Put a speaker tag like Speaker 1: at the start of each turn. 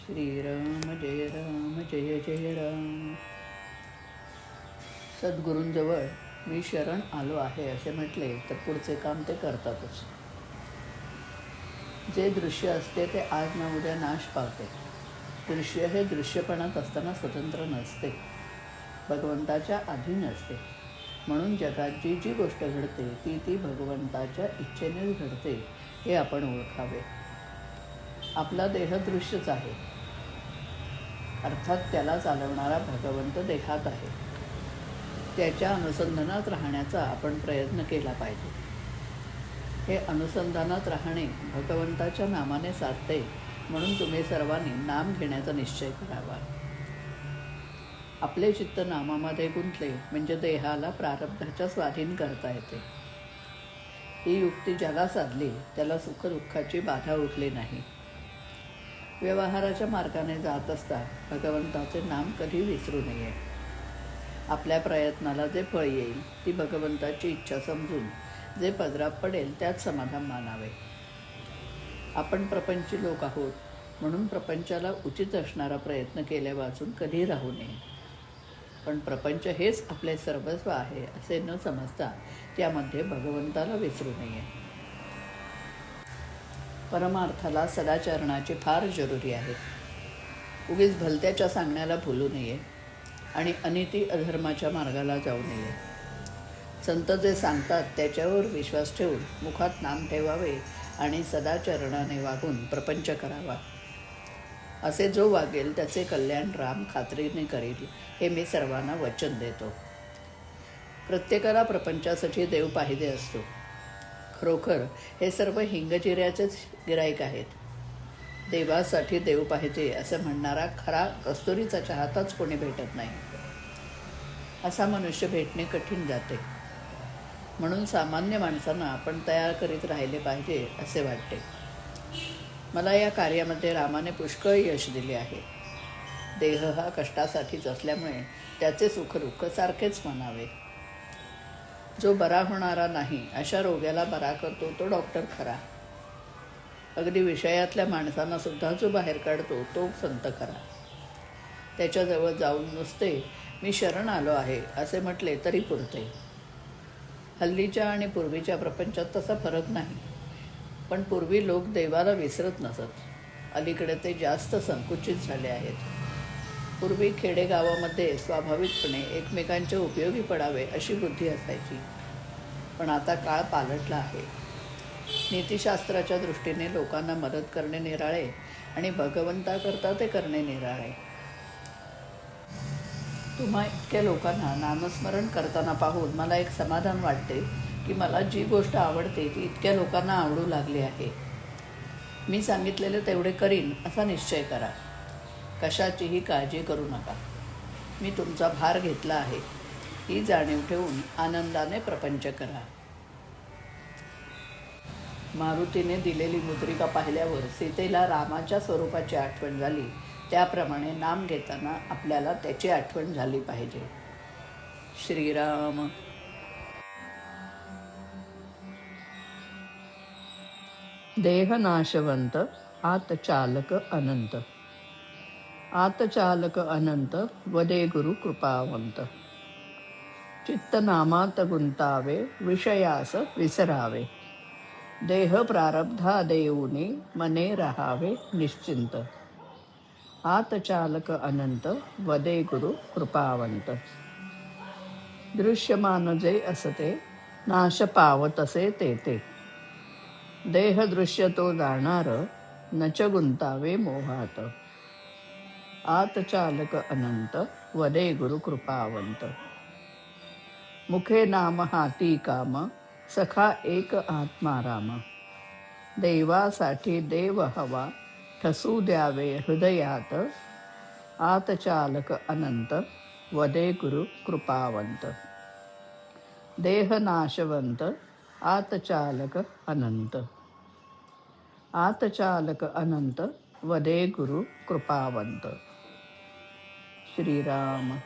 Speaker 1: श्रीराम जय जय राम. सद्गुरूंजवळ मी शरण आलो आहे असे म्हटले तर पुढचे काम ते करतातच. जे दृश्य असते ते आज ना उद्या नाश पावते. दृश्य हे दृश्यपणात असताना स्वतंत्र नसते, भगवंताच्या अधीन असते. म्हणून जगात जी जी गोष्ट घडते ती ती भगवंताच्या इच्छेनेच घडते हे आपण ओळखावे. आपला देह दृश्यच आहे, अर्थात त्याला चालवणारा भगवंत देहात आहे. त्याच्या अनुसंधानात राहण्याचा आपण प्रयत्न केला पाहिजे. हे अनुसंधानात राहणे भगवंताच्या नामाने साधते, म्हणून तुम्ही सर्वांनी नाम घेण्याचा निश्चय करावा. आपले चित्त नामामध्ये गुंतले म्हणजे देहाला प्रारब्धाच्या स्वाधीन करता येते. ही युक्ती ज्याला साधली त्याला सुखदुःखाची बाधा उरली नाही. व्यवहाराच्या मार्गाने जात असता भगवंताचे नाम कधी विसरू नये. आपल्या प्रयत्नाला जे फळ येईल ती भगवंताची इच्छा समजून जे पदरात पडेल त्यात समाधान मानावे. आपण प्रपंची लोक आहोत, म्हणून प्रपंचाला उचित असणारा प्रयत्न केल्यावाचून कधी राहू नये. पण प्रपंच हेच आपले सर्वस्व आहे असे न समजता त्यामध्ये भगवंताला विसरू नये. परमार्थाला सदाचरणाची फार जरुरी आहे. उगीच भलत्याच्या सांगण्याला भुलू नये आणि अनिती अधर्माच्या मार्गाला जाऊ नये. संत जे सांगतात त्याच्यावर विश्वास ठेवून मुखात नाम ठेवावे आणि सदाचरणाने वागून प्रपंच करावा. असे जो वागेल त्याचे कल्याण राम खात्रीने करील हे मी सर्वांना वचन देतो. प्रत्येकाला प्रपंचासाठी देव पाहिजे असतो. खरोखर हे सर्व हिंगजिऱ्याचेच गिराईक आहेत. देवासाठी देव पाहिजे असं म्हणणारा खरा कस्तुरीचा चाहताच कोणी भेटत नाही. असा मनुष्य भेटणे कठीण जाते. म्हणून सामान्य माणसांना आपण तयार करीत राहिले पाहिजे असे वाटते. मला या कार्यामध्ये रामाने पुष्कळ यश दिले आहे. देह हा कष्टासाठीच असल्यामुळे त्याचे सुखदुःख सारखेच म्हणावे. जो बरा होणारा नाही अशा रोग्याला बरा करतो तो डॉक्टर खरा. अगदी विषयातल्या माणसांना सुद्धा जो बाहेर काढतो तो संत खरा. त्याच्याजवळ जाऊन नुसते मी शरण आलो आहे असे म्हटले तरी पुरते. हल्लीच्या आणि पूर्वीच्या प्रपंचात तसा फरक नाही. पण पूर्वी लोक देवाला विसरत नसत. अलीकडे ते जास्त संकुचित झाले आहेत. पूर्वी खेडेगावामध्ये स्वाभाविकपणे एकमेकांच्या उपयोगी पडावे अशी बुद्धी असायची. पण आता काळ पालटला आहे. नीतिशास्त्राच्या दृष्टीने लोकांना मदत करणे निराळे आणि भगवंताकरता ते करणे निराळे. तुम्हा इतक्या लोकांना नामस्मरण करताना पाहून मला एक समाधान वाटते की मला जी गोष्ट आवडते ती इतक्या लोकांना आवडू लागली आहे. मी सांगितलेले तेवढे करीन असा निश्चय करा. कशाचीही काळजी करू नका. मी तुमचा भार घेतला आहे ही जाणीव ठेवून आनंदाने प्रपंच करा. मारुतीने दिलेली मुद्रिका पाहिल्यावर सीतेला रामाच्या स्वरूपाची आठवण झाली. त्याप्रमाणे नाम घेताना आपल्याला त्याची आठवण झाली पाहिजे. श्रीराम. देहनाशवंत आतचालक अनंत. आतचालक अनंत वदे गुरु कृपावंत. चित्तनामात गुंतावे विषयास विसरावे. देह प्रारब्धा देऊनी मने रहावे निश्चिंत. आतचालक अनंत वदे गुरु कृपावंत. दृश्यमान जे असते नाश पावतसे ते. देह दृश्य तो जाणार नच गुंतावे मोहात. आतचालक अनंत वदे गुरु कृपावंत. मुखे नाम हाती काम सखा एक आत्मा राम. देवासाठी देव हवा ठसू द्यावे हृदयात. आतचालक अनंत वदे गुरु कृपावंत. देहनाशवंत आतचालक अनंत. आतचालक अनंत वदे गुरु कृपावंत. श्रीराम.